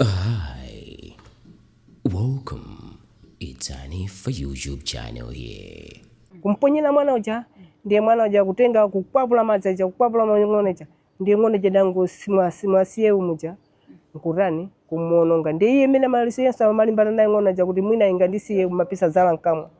Hi, welcome. It's Annie for YouTube channel here. Kumponyera mwana uja ndiye mwana uja kutenga kukwapula madzi aja kukwapula mang'oneja ndiye ng'oneja dango simwasiye umuja nkurani kumuononga ndiye imene malisensa malimbana naye ng'oneja kuti mwina ingandisiye mapisa zala nkamwa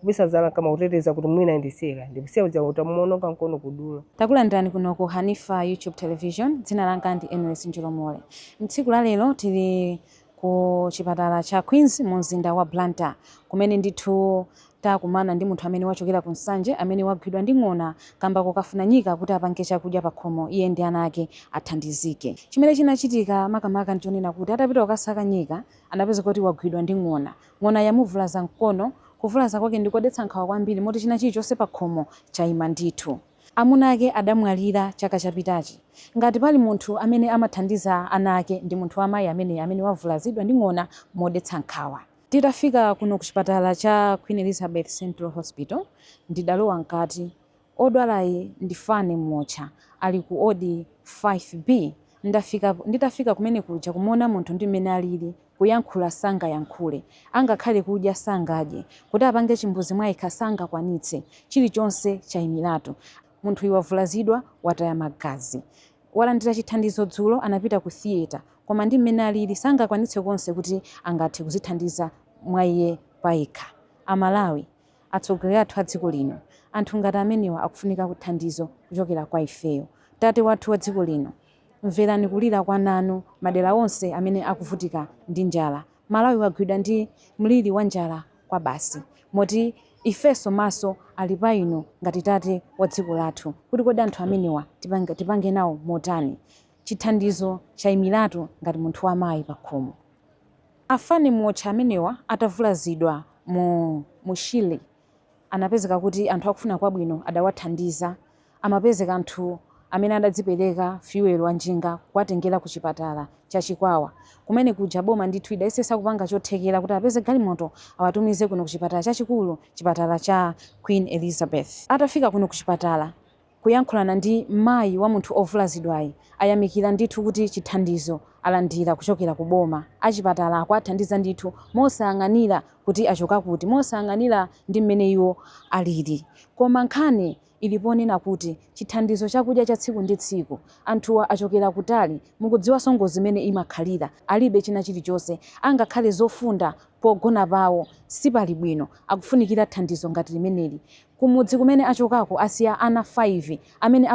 kupisa zala nkamwa kuteteza kuti mwina indisiyeka ndikusiya uja utamuononga nkono kudula. Takulandirani kuno ku Hanifa YouTube television, dzina langa ndi Njolomole. Mtsiku la lero tili ku chipatala cha Queens mu mzinda wa Blantyre kumene ndithu takumana ndi munthu amene wachokera ku Nsanje amene wagwidwa ndi ng'ona kamba kokafuna nyika kuti apange chakudya pa khomo iye ndi ana ake athandizike. Chimene chinachitika makamaka ndichonena kuti atapita kukasaka nyika anapeza kuti wagwidwa ndi ng'ona. Ng'ona yamuvulaza mkono, kuvulaza kwake ndikodetsa nkhawa kwambiri moti china chilichonse pa khomo chayima ndithu. Amuna ake adamwalira chaka chapitachi. Ngati pali munthu amene amathandiza ana ake ndi munthu wa Mayi amene wavulazidwa ndi ng'ona modetsa nkhawa. Titafika kuno ku chipatala cha Queen Elizabeth Central Hospital ndidalowa mkati. Odwalayi ndifane mmocha ali ku odi 5B. Nditafika kumene kuja kumona munthu ndi mmene alili kuyankhula sanga yankhule, angakhale kudya sangadye, kuti apange chimbuzi mwayikha sangakwanitse, chilichonse chayimiratu. Munthu wavulazidwa wataya magazi. Walandira chithandizo dzulo anapita ku theater, koma ndi mmene alili sangakwanitse konse kuti angathe kuzithandiza mwa iye payekha. Amalawi, atsogoleri athu a dziko lino, anthu ngati amenewa akufunika kuthandizo kuchokera kwa ifeyo. Tate wathu wa dziko lino, mverani kulira kwa nanu madera onse amene akuvutika ndi njala. Malawi wagwidwa ndi mliri wa njala kwa basi. Moti ifeso maso ali pa ino ngati tate wa dziko lathu kuti kodi anthu amenewa tipange nawo motani. Chithandizo chayimiratu ngati munthu wa mayi pa khomo. Afane mmocha amenewa atavulazidwa mu Chile anapezeka kuti anthu akufuna kwabwino adawathandiza. Amapezeka anthu amene adadzipereka fuel wa njinga kuwatengera ku chipatala cha Chikwawa. Kumene kuja boma ndithu idayesesa kupanga chothekera kuti apeze galimoto awatumize kuno ku chipatala chachikulu, chipatala cha Queen Elizabeth. Atafika kuno ku chipatala kuyankhulana ndi mayi wa munthu ovulazidwayi, ayamikira ndithu kuti chithandizo alandira kuchokera ku boma. Achipatala akuwathandiza ndithu mosayang'anira kuti achoka kuti, mosayang'anira ndi mmene iwo alili. Koma nkhani iliponena kuti chithandizo chakudya cha tsiku ndi tsiku anthuwa achokera kutali, mukudziwa songo zimene imakhalira, alibe china chilichonse, angakhale zofunda pogona pawo sipali bwino, akufunikira thandizo ngati limeneli. Kumudzi kumene achokako asiya ana 5 amene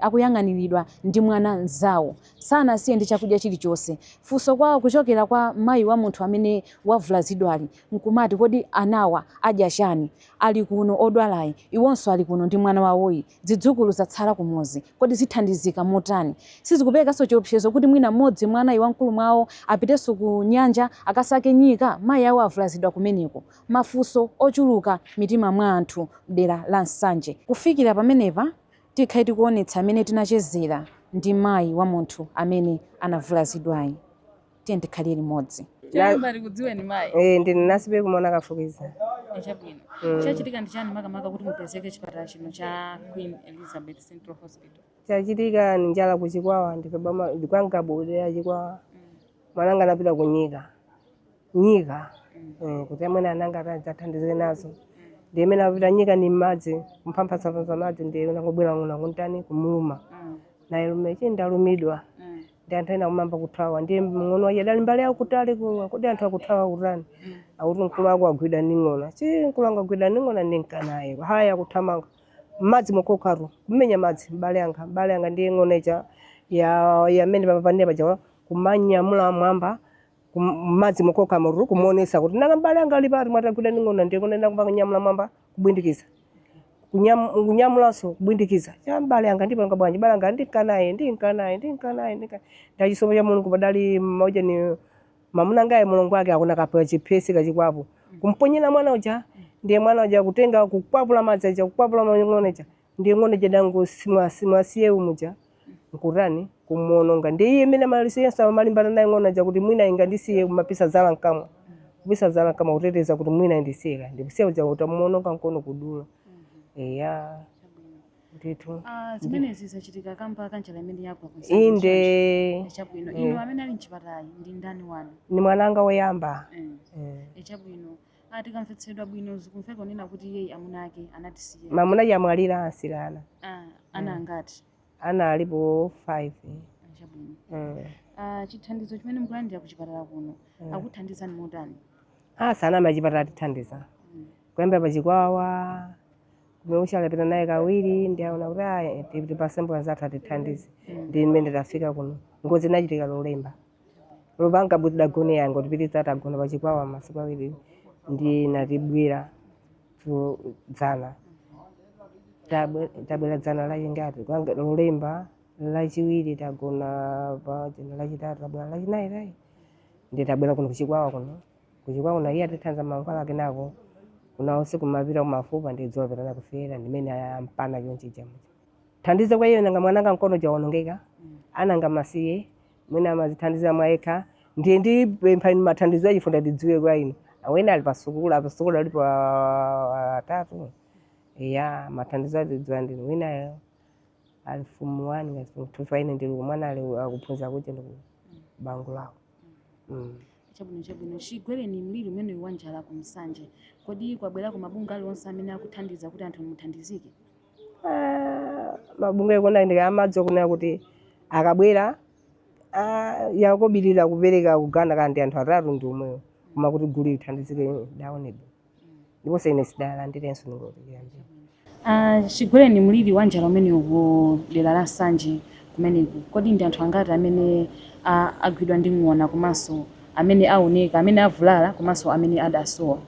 akuyang'aniridwa ndi mwana nzawo, sanasiye ndi chakudya chilichonse. Funso kwawo kuchokera kwa mayi wa munthu amene wavulazidwali nkumati kodi anawa adya chani, ali kuno odwalayi, iwonso ali kuno ndi mwana wawoyi, zidzukulu zatsala kumuzi, kodi zithandizika motani? Sizikupekanso chiopsezo kuti mwina mmodzi mwana wamkulu mwawo apitenso ku nyanja akasake nyika, mayi awo avulazidwa kumeneko. Mafunso ochuluka mitima mwa anthu dera la Nsanje. Kufikira pamenepa tikhayi tikuonetsa amene tinachezera ndi mayi wa munthu amene anavulazidwayi. Tiye tikhalire limodzi. Chambari kudziweni mayi. Ndine nasibe kumona kafukiza. Echabwino. Chachitika ndi chani makamaka kuti mupezeke chipatala chino cha Queen Elizabeth Central Hospital? Chachitika ni njala ku Chikwawa ndikwanga bode ya Chikwawa. Mwananga anapita ku nyika. Kuti amene ananga athandizike nazo. Ndiye amene apita nyika ni madzi, mphamphatsa madzi ndiye nakubwera ng'ona kuntani kumuluma. Na ilume chenda alumidwa. Ndi anthu ena kumamba kuthawa. Ndiye ng'ono waje dali mbali ya kutali kuwa, kodi anthu akuthawa kutani. Akuti mkulu wako agwidwa ndi ng'ona. Mkulu wanga agwidwa ndi ng'ona ndi nkanaye. Haya kuthamanga. Madzi mokokaru, kumenya madzi mbali yanga ndiye ng'onecha ya amene papanera paja kumanyamula mwamba madzi mokoka muru kumuonesa kuti nanga mbali yanga ali pati mwatagwidwa ndi ng'ona ndiye kunena kupanga nyamula mwamba kubwindikiza. Kunyamulanso kubwindikiza. Cha mbali yanga ndipo ngabwanji mbali yanga ndi nkanaye. Ndachisomo cha Mulungu padali moja ni mamuna ngaye Mulungu wake akuna kapewa chipesi kachikwapo. Kumponyera mwana uja ndiye mwana uja kutenga kukwapula madzi aja kukwapula ng'onecha ndiye ng'onecha dango simwasiye umuja nkurani kumuononga. Ndiye imene malisensa malimbana naye ng'onecha kuti mwina ingandisiye mapisa zala nkamwa. Kupisa zala nkamwa kuteteza kuti mwina indisiyeka ndikusiya uja utamuononga nkono kudula. ndithu zimenezi zachitika kamba kanjala imene yagwa inde echabwino ino amene ali mchipatala ndi ndani wanu? ni mwananga woyamba. Echabwino tikamvetsedwa bwino zikumveka nena kuti iye amuna ake anatisiya. Mamuna yamwalira asilana. Ana angati? Ana alipo 5. Echabwino. Chithandizo chimene mukulandira kuchipatala kuno akuthandizani motani? Sana machipatala tithandiza. Kuyambira pa Chikwawa kumeuchalapita naye kawiri ndi aona kuti tipite pa sembo zathu atithandize. Ndi mmene tafika kuno. Ngozi inachitika Lolemba. Lupanga buti dagone yango tipititsa tagona pa Chikwawa masiku awiri ndi natibwera dzana. Tabwera dzana la ingati kwanga Lolemba lachiwiri tagona pa dzina lachitatu tabwera lachinayi ndi tabwera kuno kuchikwawa kuno. Kuchikwawa kuno iye atithandiza mankhwala kenako kuna usiku mapita kumafupa ndi dzola pita kufera ndimene ampana chonchi chamu. Thandizo kwa iyo nanga mwananga mkono jaonongeka ananga masiye mwina amazithandiza mwaeka ndiye ndipempha mathandizo achifunda ndidziwe kwa ino awena ali pasukulu ali pa 3 ya mathandizo adzidziwa ndino wina ali form 1 ngati form 2 faine ndili mwana ali akuphunza kuti ndi bangu lawo. Chabwino chigwereni mliri umene wanjala ku Msanje kodi kwabwera ku mabunga aliwonse amene akuthandiza kuti anthu muthandizike? Mabunga ekona ndi amadzi kuna kuti akabwera yakobirira kupereka kugana kandi anthu atatu ndi umweyo koma kuti guli thandizike daonedwa ndipo sene sidalandirenso ngoti yambira. Chigwereni mliri wanjala umene uku dera la Msanje kumeneku kodi ndi anthu angati amene agwidwa ndi ng'ona komanso amene aoneka amene avulala komanso amene adasowa?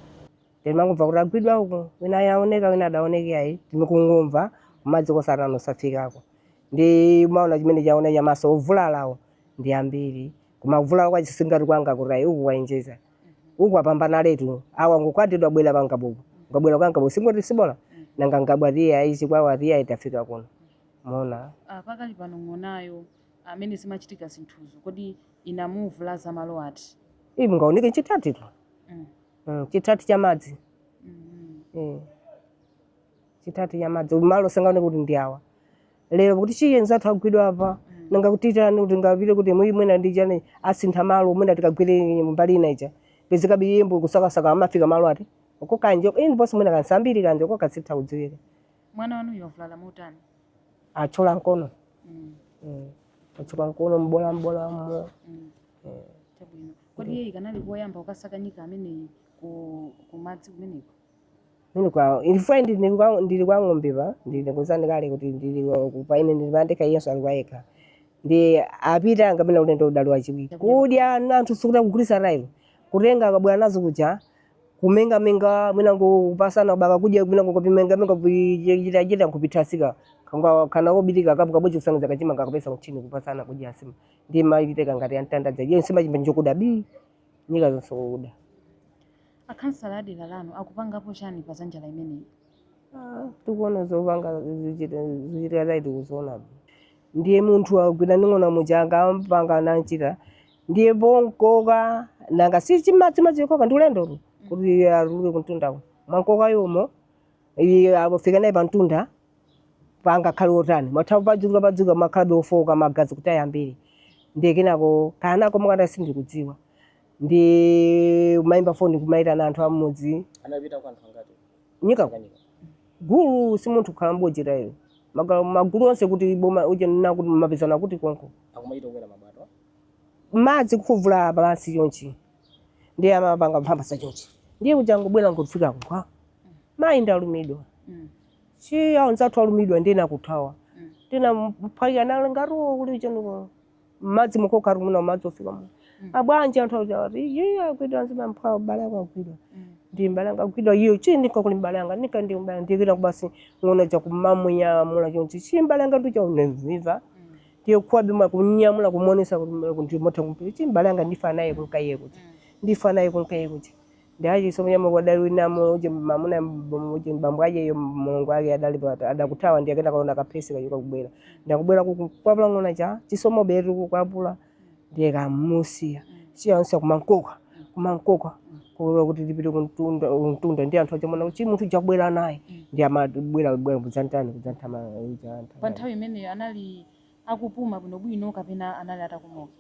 Ndimangumva kuti agwidwa uko wina yaoneka wina adaoneka ayi ndimukungumva madzi kosatano safikako ndi maona chimene chaona chamaso ovulalawo ndi ambiri koma kuvulala kwa chisingati kwanga kuti uku wainjeza uku apambana letu awa ngukwatidwa bwera pangabuku ngabwera kangabuku singoti sibola nanga ngabwatiya ayi Chikwawa atiya itafika kuno mona. Pakali pano ng'onayo amene simachitika zinthuzo kodi inamuvulaza malo ati? Ibi ngaoneke chitatu tu. Chitatu cha madzi. Chitatu cha madzi malo sangaone kuti ndi awa. Lero kuti chiyenza agwidwa apa nanga kutitani kuti ngapite kuti mwina ndi chane asintha malo mwina tikagwire mbali ina icha. Pezeka biyembo kusakasaka amafika malo ati. Uko kanje ini bosi mwina kansambiri kanje uko kasitha kudziwira. Mwana wanu yovulala motani? Achola nkono. Achola nkono mbola mo. Chabwino. Kodi yeye kanali koyamba ukasaka nyika amene ku madzi kumeneko? Mimi kwa friend ndili kwa ng'ombe ba ndili kuzani kale kuti ndili kupaine ndimandeka Yesu aliwaeka ndi apita ngapena ulendo udalwa chiwiri kudya anthu sikuta kugulisa railo kutenga akabwera nazo kuja kumenga mwina kupasana baka kudya mwina kupimenga kuchita kupitasika kanga kana obitika kapo kabwechi kusangiza kachima kakapesa kuchini kupasana kudya asima ndi maiteka ngati antandaza je nsima chimbe njokuda bi nyika zonse kuda. Akhansala adera lano akupangapo chani pa zanjala imeneyi? Tikuona zopanga zichita zaidi kuzoona ndiye munthu agwira ning'ona mujanga ampanga nanchita ndiye bonkoka nanga si chimadzi koka ndi ulendo kuti aruluke kuntunda mwankoka yomo abofika naye pantunda panga khali otani mathawu padzuka makhalabe ofoka magazi kuti ayambire ndiye kenako kanako mukata sindi kudziwa ndi maimba foni kumaita na anthu amudzi anapita kwa anthu angati nyika gulu si munthu khala mbojera iyo magulu onse kuti boma uje nakuti mapezana kuti konko akumaita kukwera mabwato madzi kufuvula balansi yonchi ndiye amapanga mphamvu sa chonchi ndiye kujango bwera ngofika kwa Mayi ndalumidwa chi aonzathu alumidwa ndiye nakuthawa tena mphaika nalengaro kuti chano madzi mukoka rumuna madzi ofika mu abwanje anthu ati ye akwidwa nzima mphawa balanga akwidwa ndi mbalanga akwidwa iyo chi ndiko kuli mbalanga nika ndi mbalanga ndikira kubasi ngona cha kumamnya mula chonchi chi mbalanga ndi cha unenziva ndiye kwabi makunyamula kumonesa kuti motha kumpiri chi mbalanga ndifa naye kunkaye kuti ndifa naye kunkaye kuti ndaje somenya mwadali namo uje mamuna uje mbambwaje yo Mulungu wake adali adakuthawa ndiye kenda kaona kapesi kayuka kubwera ndakubwera kwapula ngona cha chisomo beru kwapula ndiye kamusia chiyansa kumankoka kumankoka kuti tipite kuntunda ndi anthu achamona kuti munthu chakubwera naye ndi amabwera kudzantani kudzanthama. Pa nthawi imeneyo anali akupuma bwinobwino kapena anali atakomoka?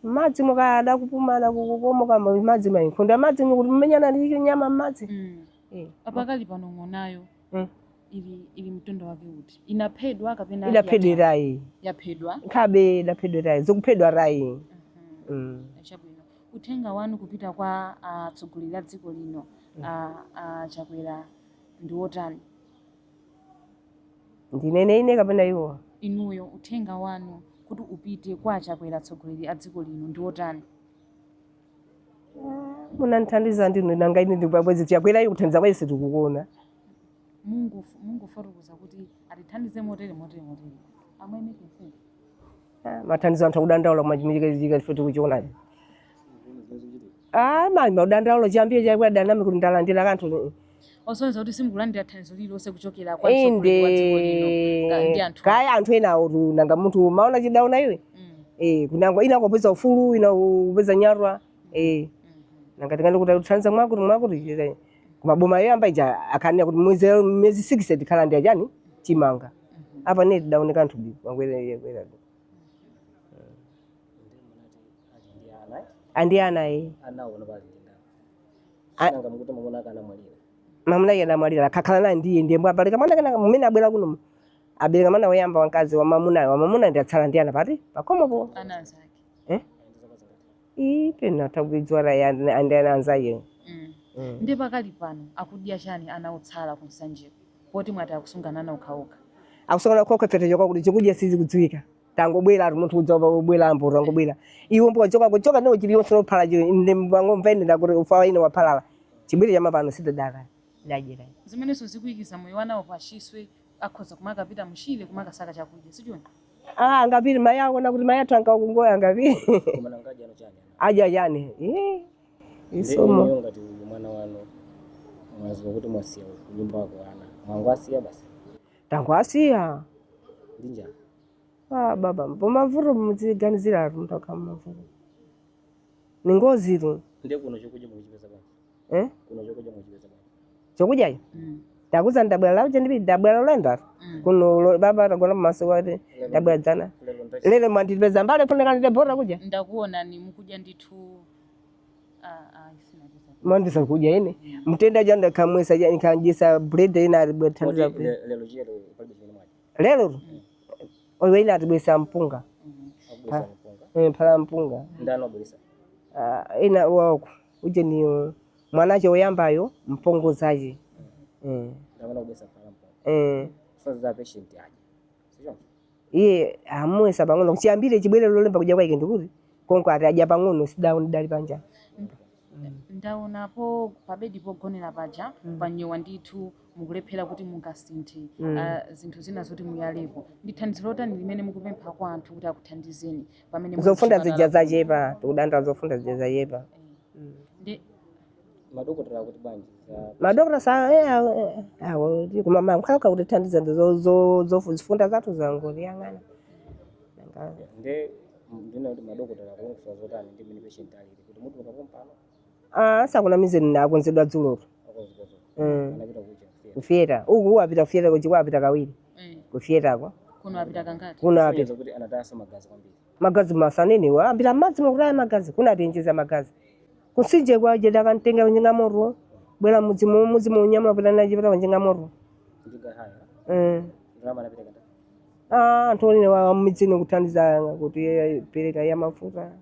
Madzi mukada kupumana kukomoka madzi mayinkhondo madzi kuti mumenyana ndi nyama m'madzi. Apakali pano ng'onayo ili mtundu wake kuti inaphedwa kapena idaphedwa rai yaphedwa khabe idaphedwa rai zikuphedwa rai. Chabwino uthenga wanu kupita kwa atsogoleri a dziko lino Chakwera ndi wotani? Ndinene ine kapena iwo? Inuyo uthenga wanu kuti upite kwa Chakwera atsogoleri a dziko lino ndi wotani? Munandithandiza ndinu nanga ine ndibwezi Chakwera iyo kuthandiza kwese tikukuona. Mungu fotokoza kuti atithandize motere amwene kese. Mathandizo anthu akudandaula kumachimika futi kuchiona. Mami madandaula chambie chakwa danami kuti ndalandira kanthu. Osonza kuti simukulandira thandizo lilonse kuchokera kwa atsogoleri a dziko lino ndi anthu. Kaya anthu ena uri nanga munthu maona chidaona iwe. Kunangwa ina kupeza ufulu ina kupeza nyarwa. Nanga tikandi kuti thandiza mwakuti kumaboma yamba ija akanena kuti mwezi 6 tikhala ndi ajani chimanga. Apa ne tidaoneka anthu bi kwera. Andiana anaona bali nanga mukuti mamuna kana mwalira mamuna yana mwalira kakhala na ndiye mbapalika mwana kana mumene abwera kuno abereka mwana woyamba wankazi wa mamuna ndi atsala ndiyana pati pakomopo anazake pena tabwidzwara ya andiyana anzaye. Ndi pakali pano akudya chani ana otsala kunsanje poti mwati akusungana na ukhaoka akusungana kokha pete chokwa kuti chikudya sizi kudziwika tangobwera ari munthu udzoba kubwera ambo tangobwera iwo mpo kuchoka ndo chiliyo sinophala inde ngomva ine ndakuti ufa ine waphalala chibwire cha mapano sidadala ndajera zimenezo zikuikiza moyo wanawo pashiswe akhoza kumakapita mushile kumakasaka chakudya sijoni ngapiri mai aona kuti mai atanga kungoya ngapiri koma nangaja no chani aja jani isomo ngati mwana wano mwaziwa kuti mwasiya kunyumba kwa ana mwangwasiya basi tangwasiya ndinja baba pomavuro mudziganizira ari munthu akamavuro ningoziro ndiye kuno chokudya muchipeza basi kuno chokudya muchipeza basi chokudya takuza ndabwera lauje ndibi ndabwera lenda kuno baba tagona maso wate ndabwera dzana lero mandipeza mbale funeka ndite bora kudya ndakuona ni mukudya ndithu mandisa kudya ine mtenda janda kamwesa nikanjisa bread ina alibethandiza lero jero pali chimene mwaje lero oyo ina atibwesa mpunga phala mpunga ndano abulisa ina wako uje ni mwanacho oyambayo mpongo zaje ndabona kubwesa phala mpunga so za patient aje sio iye amwesa pang'ono kuchiyambire chibwere lolemba kudya kwake ndikuti konko ati adya pang'ono sidauni dali panja ndaonapo pabedi pogonera paja panyowa ndithu mukulephera kuti mungasinthe zinthu zina zoti muyalepo ndi thandizo lotani limene mukupempha kwa anthu kuti akuthandizeni pamene zofunda zija zachepa tikudanda zofunda zija zachepa madokotera kuti banji madokotera sa awo kumama mkhauka kuti thandiza zofunda zathu zangu liyang'ana ndina kuti madokotera kufunsa zotani ndi mini patient ali kuti mutu ukapompano sakuna mizeni akonzedwa dzulo kufyeta uku wapita kufyeta kuchi wapita kawiri kufyetako kuno apita kangati kuno apita kuti anatasa magazi kwambiri magazi masanene wambira madzi makutaya magazi kunatenjeza magazi kusinje kwaje dakantenga njinga moro bwera mudzi munyamula pita naje pita njinga moro ndiga haya drama napita kata antoni wa midzini kuthandiza kuti pereka ya mafuta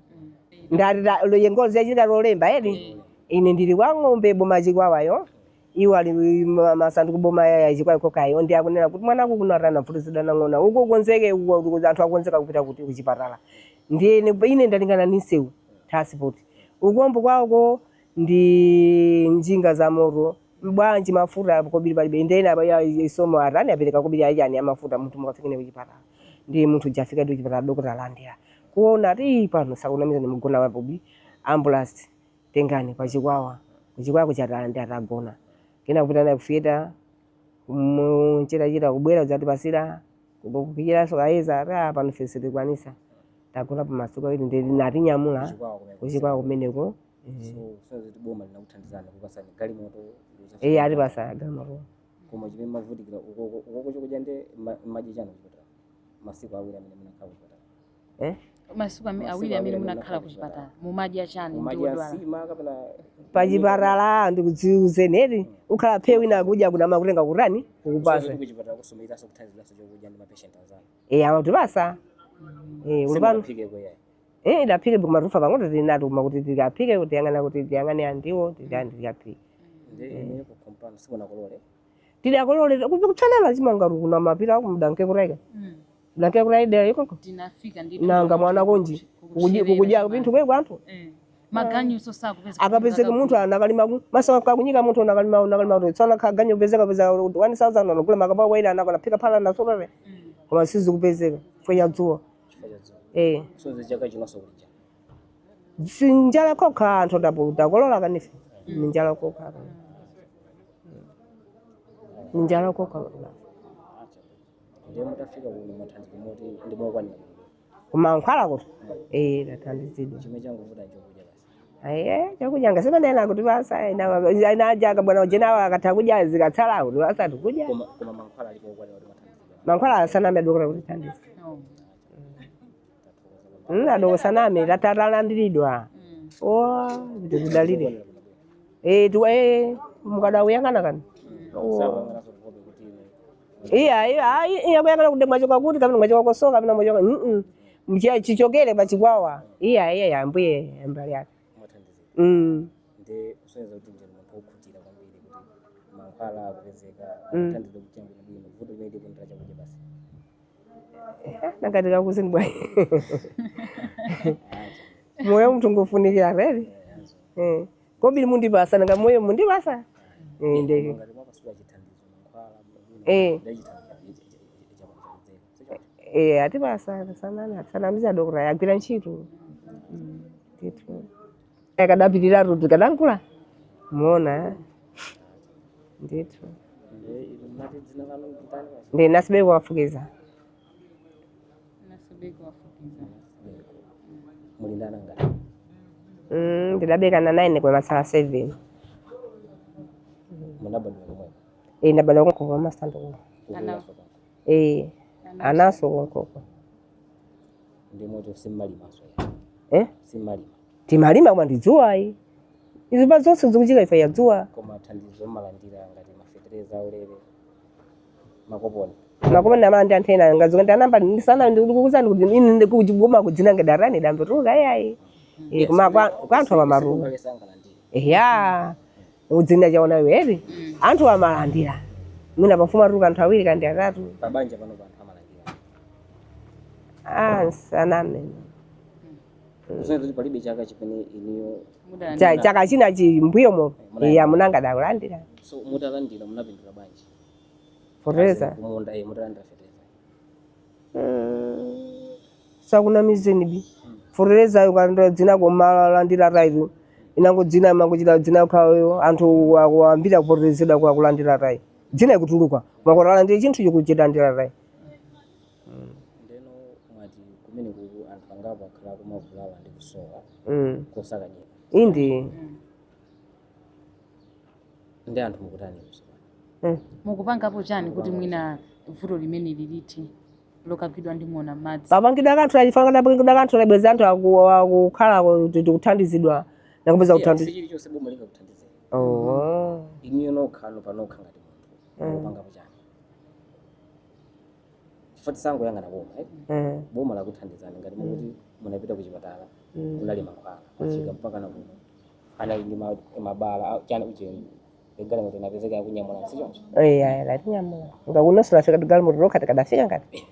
ndati yengozi yachita lolemba edi ine ndili wa ng'ombe boma Chikwawayo iwo ali masanduku boma ya Chikwawa kokayo ndi akunena kuti mwanako kunarana mfutizidwa nang'ona uko konzeke anthu akonzeka kupita kuti kuchipatala ndiye ine ndalingana nisewu transport ukombo kwako ndi njinga za moto bwanji mafuta kobiri palibe ndena ya isomo arani apereka kobiri ajani ya mafuta munthu mukafikene kuchipatala ndi munthu jafika ndi kuchipatala dokota landira kuona ati pano sakunamiza ni mugona wapobi ambulance tengani kwa Chikwawa kuchata ndi atagona kena kupita naye kufyeta chita kubwera uzatipasira kupichira so ayeza ata pano fese tikwanisa tagona pa masuku awiri ndi nati nyamula kuchikwawa kumeneko so kuti boma linakuthandizana kupasani galimoto ali basa galimoto koma chimene mavutikira ukoko chokudya ndi madzi chanu kuchipatala masiku awiri amene munakhala kuchipatala masiku awiri amene munakhala kuchipatala mumadya chani ndi odwala pachipatala ndikudziuze neti ukhala phe wina akudya kuna makutenga kutani kukupasa kuchipatala kusomeraso kuthandizaso chokudya ndi mapatient azanu amatipasa ulipano idaphike kumatufa pang'ono tinatu kuti tikaphike kuti yang'ana kuti tiyang'ane andiwo tikaphike tidakolole kuchanela chimanga kuna mapira kumdanke kuraika danke kuraida iko tinafika nanga mwana konji kukudya vinthu kwe kwantu maganyu sakupeza akapezeka munthu anakalima masa kakunyika munthu nakalima tsana kaganyo pezeka 1000 anogula makapa kwaida anaphika phala nasolole koma sizi kupezeka fanya dzuwa so zichaka chinoso kulija sinjala kokha anthu dakolola kanife njala kokha njala kokha ndiye mutafika kuno mathandizo moti ndimokwanira kumankhwala kuti tathandizidwa chimene changovuta chokudya basi chakudya ngasemanena kuti basa inajaga bwana ujenawo akatha kudya zikatsala kuti basa tikudya koma mankhwala alipo okwanira kuti mathandizo mankhwala asaname adokera kuti thandizo adoko saname tatalandiridwa tikudalire mukadawuyang'ana kani kuyang'ana kuti mwachoka kuti kapena mwachoka kosoka kapena mwachoka chichokere pa Chikwawa ambuye mbali yake ndi usonyeza kuti njeni munthu okhutira kwambiri kuti mankhwala akupezeka thandizo kuti yangu bwino vuto limene kundira chakudya basi nakatika kusini bwayi moyo muthu ngofunikira reri kobiri mundipasa nanga moyo mundipasa ngati mwapasula chithandizo mankhwala atipasa sanamiza dokera yagwira ntchito ndithu akadapitirira kuti kadankula muona ndithu ndi nasibe kuwafukiza mulindana ngati ndidabeka na 9 kwa masala 7 munabadwa komwe ndabadwa konkoko masando anaso konkoko ndi moto simalimaso simalima timalima koma ndidzuwa izi zonse zikuchika ife yadzuwa koma thandizo malandira ngati mafetereza ulere makoponi amandi anthena ngazikuti anamba ndisana ndikukuzani kuti ine ndikugoma kudzina ngedarani dambetuka koma kwa anthu amaruka udzina chaona iwe anthu amalandira mwina pafuma ruka anthu awiri kandi atatu pabanja pano anthu amalandira saname kusenzera palibe chaka chimene iniyo chaka china chimbuyomo munanga dakulandira so mutalandira munapindula bwanji fotereza kumunda mutalandira fetereza sakuna mizeni fotereza ukandira dzina kumalandira raidu inango dzina makuchita dzina kawo anthu akuambira kufoterezedwa kwa kulandira rai dzina ikutuluka makotalandira chinthu chikuchitandira rai ndeno mwati kumene kuku anthu angapo akhala kumavulala ndi kusowa Kosaka Nyika indi ndi anthu mukutani mukupangapo chani kuti mwina vuto limene liliti lokagwidwa ndi ng'ona madzi papangidwa kanthu achifanga papangidwa kanthu labweza anthu akukhala kuthandizidwa nakupeza kuthandizidwa chilichonse boma lingakuthandizira iniyo nokhano panokha ngati munthu mukupangapo chani chifoti sangoyang'ana boma boma lakuthandizani ngati mukuti munapita kuchipatala munali mankhwala achika mpaka na kuno anali ndi mabala chani ucheni galimoto inapezeka yakunyamula sichoncho latinyamula ngakunosula fika galimoto lokha tikadafika ngati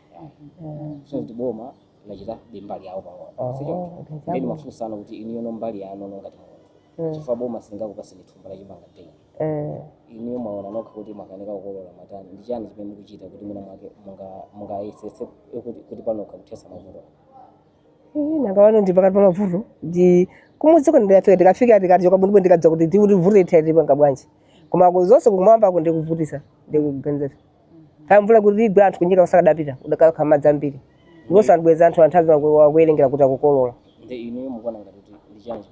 so kuti boma lachita mbali yawo pang'ono sichoncho ndeni mafunsana kuti iniyo mbali yano ngati munthu chifukwa boma singakupaseni thumba lachimanga teyi iniyo mwaona nokha kuti makanika kukolola matani ndi chani chimene mukuchita kuti mwina mwake mungayesese kuti panokha kuthesa mavuto nakaona ndi pakati pa mavuto kumudziko ndikafika tikafika tikatichoka bwinobwino ndikadza kuti tivuto ithaitipanga bwanji koma zonse kumwambako ndikuvutisa ndikugenzesa kamvula kuti igwe anthu kunyika kusakadapita udakakha madzi ambiri ndiponso andibweza anthu anthazi wakuwerengera kuti akukolola ndi iniyo mukuona ngati kuti ndi chani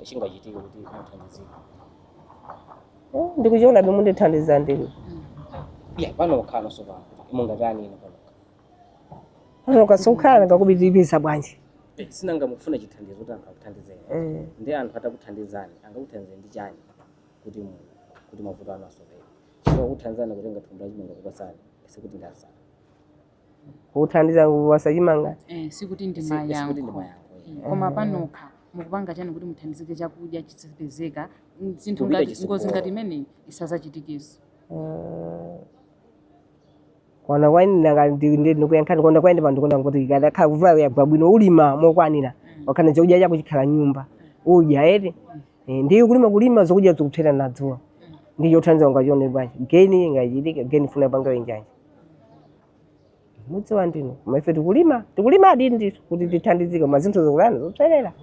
chingachitika kuti muthandizike? Ndikuchiona bemundithandiza ndini. Yeah, pano khano so pano. Mungatani ino pano. Pano kasukhala ngakubidibisa bwanji. Sinanga mukufuna chithandizo kuti anthu akuthandizeni. Ndi anthu atakuthandizani, angakuthandizeni ndi chani kuti mavuto anu asopere. Chifukwa kuthandizana kutenga thumba chimanga kupasani, sikuti ndasana. Kuthandiza wasachimanga. Sikuti ndi mayankho. Koma panokha mukupanga chani kuti muthandizike chakudya chisapezeka, zinthu ngati ngozi ngati imene isazachitikiso. Kona kwani ndi kuyankhani kona kwani bantu kona kuti kadakhala kuvula yabva bwino ulima mokwanira wakana chakudya chako chikhala nyumba udya ere ndi kulima zokudya zikuthera nadzuwa ndiyo thandiza ngachione bwanji geni ngachitika geni funa panga wenjanje mudziwa ndino maifeti kulima adini kuti tithandizike mazinthu zokulana zotherera